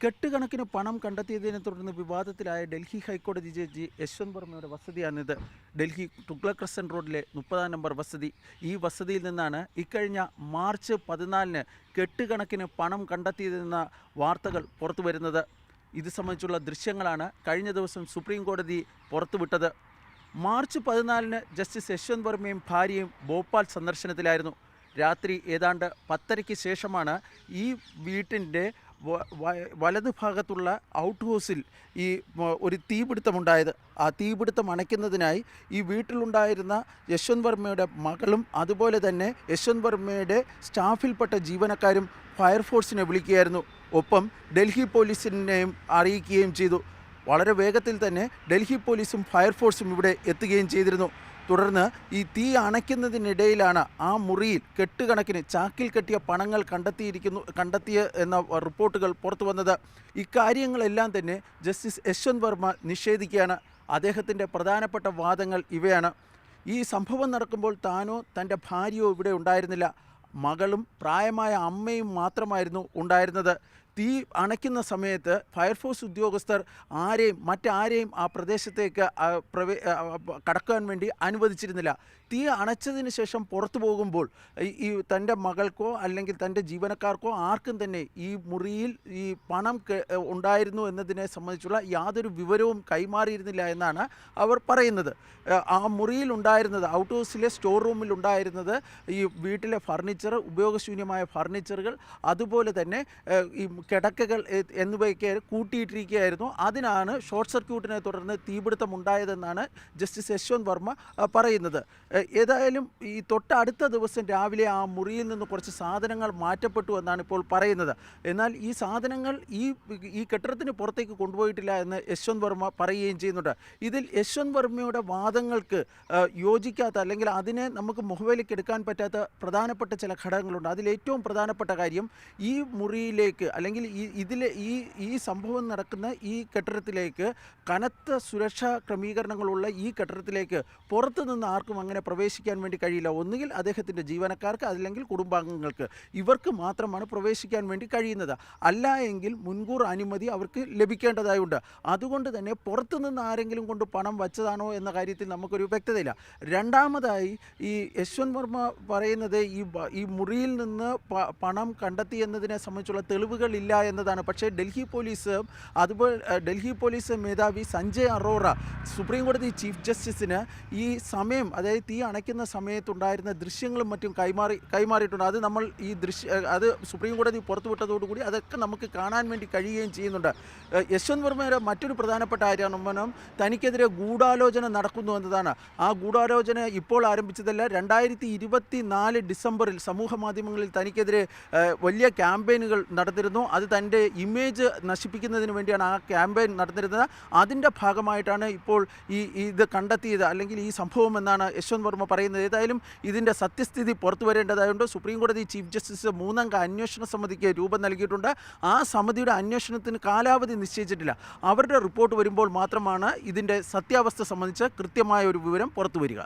കെട്ടുകണക്കിന് പണം കണ്ടെത്തിയതിനെ തുടർന്ന് വിവാദത്തിലായ ഡൽഹി ഹൈക്കോടതി ജഡ്ജി യശ്വന്ത് വർമ്മയുടെ വസതിയാണിത്. ഡൽഹി തുഗ്ലക് ക്രസന്റ് റോഡിലെ 30-ാം നമ്പർ വസതി. ഈ വസതിയിൽ നിന്നാണ് ഇക്കഴിഞ്ഞ മാർച്ച് 14-ന് കെട്ടുകണക്കിന് പണം കണ്ടെത്തിയതെന്ന വാർത്തകൾ പുറത്തു വരുന്നത്. ഇത് സംബന്ധിച്ചുള്ള ദൃശ്യങ്ങളാണ് കഴിഞ്ഞ ദിവസം സുപ്രീം കോടതി പുറത്തുവിട്ടത്. മാർച്ച് 14-ന് ജസ്റ്റിസ് യശ്വന്ത് വർമ്മയും ഭാര്യയും ഭോപ്പാൽ സന്ദർശനത്തിലായിരുന്നു. രാത്രി ഏതാണ്ട് 10:30-ക്ക് ശേഷമാണ് ഈ വീട്ടിൻ്റെ വലതുഭാഗത്തുള്ള ഔട്ട് ഹൗസിൽ ഒരു തീപിടുത്തമുണ്ടായത്. ആ തീപിടുത്തം അണയ്ക്കുന്നതിനായി ഈ വീട്ടിലുണ്ടായിരുന്ന യശ്വന്ത് വർമ്മയുടെ മകളും അതുപോലെ തന്നെ യശ്വന്ത് വർമ്മയുടെ സ്റ്റാഫിൽപ്പെട്ട ജീവനക്കാരും ഫയർഫോഴ്സിനെ വിളിക്കുകയായിരുന്നു. ഒപ്പം ഡൽഹി പോലീസിനെയും അറിയിക്കുകയും ചെയ്തു. വളരെ വേഗത്തിൽ തന്നെ ഡൽഹി പോലീസും ഫയർഫോഴ്സും ഇവിടെ എത്തുകയും ചെയ്തിരുന്നു. തുടർന്ന് ഈ തീ അണയ്ക്കുന്നതിനിടയിലാണ് ആ മുറിയിൽ കെട്ടുകണക്കിന് ചാക്കിൽ കെട്ടിയ പണങ്ങൾ കണ്ടെത്തിയ എന്ന റിപ്പോർട്ടുകൾ പുറത്തു വന്നത്. ഇക്കാര്യങ്ങളെല്ലാം തന്നെ ജസ്റ്റിസ് യശ്വന്ത് വർമ്മ നിഷേധിക്കുകയാണ്. അദ്ദേഹത്തിൻ്റെ പ്രധാനപ്പെട്ട വാദങ്ങൾ ഇവയാണ്. ഈ സംഭവം നടക്കുമ്പോൾ താനോ തൻ്റെ ഭാര്യയോ ഇവിടെ ഉണ്ടായിരുന്നില്ല. മകളും പ്രായമായ അമ്മയും മാത്രമായിരുന്നു ഉണ്ടായിരുന്നത്. തീ അണയ്ക്കുന്ന സമയത്ത് ഫയർഫോഴ്സ് ഉദ്യോഗസ്ഥർ മറ്റാരെയും ആ പ്രദേശത്തേക്ക് കടക്കാൻ വേണ്ടി അനുവദിച്ചിരുന്നില്ല. തീ അണച്ചതിന് ശേഷം പുറത്തു പോകുമ്പോൾ തൻ്റെ മകൾക്കോ അല്ലെങ്കിൽ തൻ്റെ ജീവനക്കാർക്കോ ആർക്കും തന്നെ ഈ മുറിയിൽ ഈ പണം ഉണ്ടായിരുന്നു എന്നതിനെ സംബന്ധിച്ചുള്ള യാതൊരു വിവരവും കൈമാറിയിരുന്നില്ല എന്നാണ് അവർ പറയുന്നത്. ആ മുറിയിൽ ഉണ്ടായിരുന്നത്, ഔട്ട് ഹൗസിലെ സ്റ്റോർ റൂമിൽ ഉണ്ടായിരുന്നത് ഈ വീട്ടിലെ ഫർണിച്ചർ, ഉപയോഗശൂന്യമായ ഫർണിച്ചറുകൾ, അതുപോലെ തന്നെ ഈ കിടക്കകൾ എന്നിവയൊക്കെ കൂട്ടിയിട്ടിരിക്കുകയായിരുന്നു. അതിനാണ് ഷോർട്ട് സർക്യൂട്ടിനെ തുടർന്ന് തീപിടുത്തം ഉണ്ടായതെന്നാണ് ജസ്റ്റിസ് യശ്വന്ത് വർമ്മ പറയുന്നത്. ഏതായാലും ഈ തൊട്ടടുത്ത ദിവസം രാവിലെ ആ മുറിയിൽ നിന്ന് കുറച്ച് സാധനങ്ങൾ മാറ്റപ്പെട്ടു എന്നാണ് ഇപ്പോൾ പറയുന്നത്. എന്നാൽ ഈ സാധനങ്ങൾ ഈ കെട്ടിടത്തിന് പുറത്തേക്ക് കൊണ്ടുപോയിട്ടില്ല എന്ന് യശ്വന്ത് വർമ്മ പറയുകയും ചെയ്യുന്നുണ്ട്. ഇതിൽ യശ്വന്ത് വർമ്മയുടെ വാദങ്ങൾക്ക് യോജിക്കാത്ത അല്ലെങ്കിൽ അതിനെ നമുക്ക് മുഖവിലേക്ക് എടുക്കാൻ പറ്റാത്ത പ്രധാനപ്പെട്ട ചില ഘടകങ്ങളുണ്ട്. അതിലേറ്റവും പ്രധാനപ്പെട്ട കാര്യം, ഈ മുറിയിലേക്ക് അല്ലെങ്കിൽ ഈ സംഭവം നടക്കുന്ന ഈ കെട്ടിടത്തിലേക്ക്, കനത്ത സുരക്ഷാ ക്രമീകരണങ്ങളുള്ള ഈ കെട്ടിടത്തിലേക്ക് പുറത്തു നിന്ന് ആർക്കും അങ്ങനെ പ്രവേശിക്കാൻ വേണ്ടി കഴിയില്ല. ഒന്നുകിൽ അദ്ദേഹത്തിൻ്റെ ജീവനക്കാർക്ക്, അല്ലെങ്കിൽ കുടുംബാംഗങ്ങൾക്ക്, ഇവർക്ക് മാത്രമാണ് പ്രവേശിക്കാൻ വേണ്ടി കഴിയുന്നത്. അല്ല എങ്കിൽ മുൻകൂർ അനുമതി അവർക്ക് ലഭിക്കേണ്ടതായുണ്ട്. അതുകൊണ്ട് തന്നെ പുറത്തുനിന്ന് ആരെങ്കിലും കൊണ്ട് പണം വച്ചതാണോ എന്ന കാര്യത്തിൽ നമുക്കൊരു വ്യക്തതയില്ല. രണ്ടാമതായി ഈ യശ്വന്ത് വർമ്മ പറയുന്നത് ഈ മുറിയിൽ നിന്ന് പണം കണ്ടെത്തി എന്നതിനെ സംബന്ധിച്ചുള്ള തെളിവുകളില്ല എന്നതാണ്. പക്ഷേ ഡൽഹി പോലീസ് മേധാവി സഞ്ജയ് അറോറ സുപ്രീം കോടതി ചീഫ് ജസ്റ്റിസിന് ഈ സമയം, അതായത് തീ അണയ്ക്കുന്ന സമയത്തുണ്ടായിരുന്ന ദൃശ്യങ്ങളും മറ്റും കൈമാറിയിട്ടുണ്ട്. അത് സുപ്രീം കോടതി പുറത്തുവിട്ടതോടുകൂടി അതൊക്കെ നമുക്ക് കാണാൻ വേണ്ടി കഴിയുകയും ചെയ്യുന്നുണ്ട്. യശ്വന്ത് വർമ്മയുടെ മറ്റൊരു പ്രധാനപ്പെട്ട ആരോപണം തനിക്കെതിരെ ഗൂഢാലോചന നടക്കുന്നു എന്നതാണ്. ആ ഗൂഢാലോചന ഇപ്പോൾ ആരംഭിച്ചതല്ല. 2024 ഡിസംബറിൽ സമൂഹ മാധ്യമങ്ങളിൽ തനിക്കെതിരെ വലിയ ക്യാമ്പയിനുകൾ നടന്നിരുന്നു. അത് തൻ്റെ ഇമേജ് നശിപ്പിക്കുന്നതിന് വേണ്ടിയാണ് ആ ക്യാമ്പയിൻ നടന്നിരുന്നത്. അതിൻ്റെ ഭാഗമായിട്ടാണ് ഇപ്പോൾ ഇത് കണ്ടെത്തിയത്, അല്ലെങ്കിൽ ഈ സംഭവം എന്നാണ് യശ്വന്ത് വർമ്മ പറയുന്നത്. ഏതായാലും ഇതിൻ്റെ സത്യസ്ഥിതി പുറത്തു വരേണ്ടതായുണ്ട്. സുപ്രീം കോടതി ചീഫ് ജസ്റ്റിസ് 3-അംഗ അന്വേഷണ സമിതിക്ക് രൂപം നൽകിയിട്ടുണ്ട്. ആ സമിതിയുടെ അന്വേഷണത്തിന് കാലാവധി നിശ്ചയിച്ചിട്ടില്ല. അവരുടെ റിപ്പോർട്ട് വരുമ്പോൾ മാത്രമാണ് ഇതിൻ്റെ സത്യാവസ്ഥ സംബന്ധിച്ച് കൃത്യമായ ഒരു വിവരം പുറത്തു വരിക.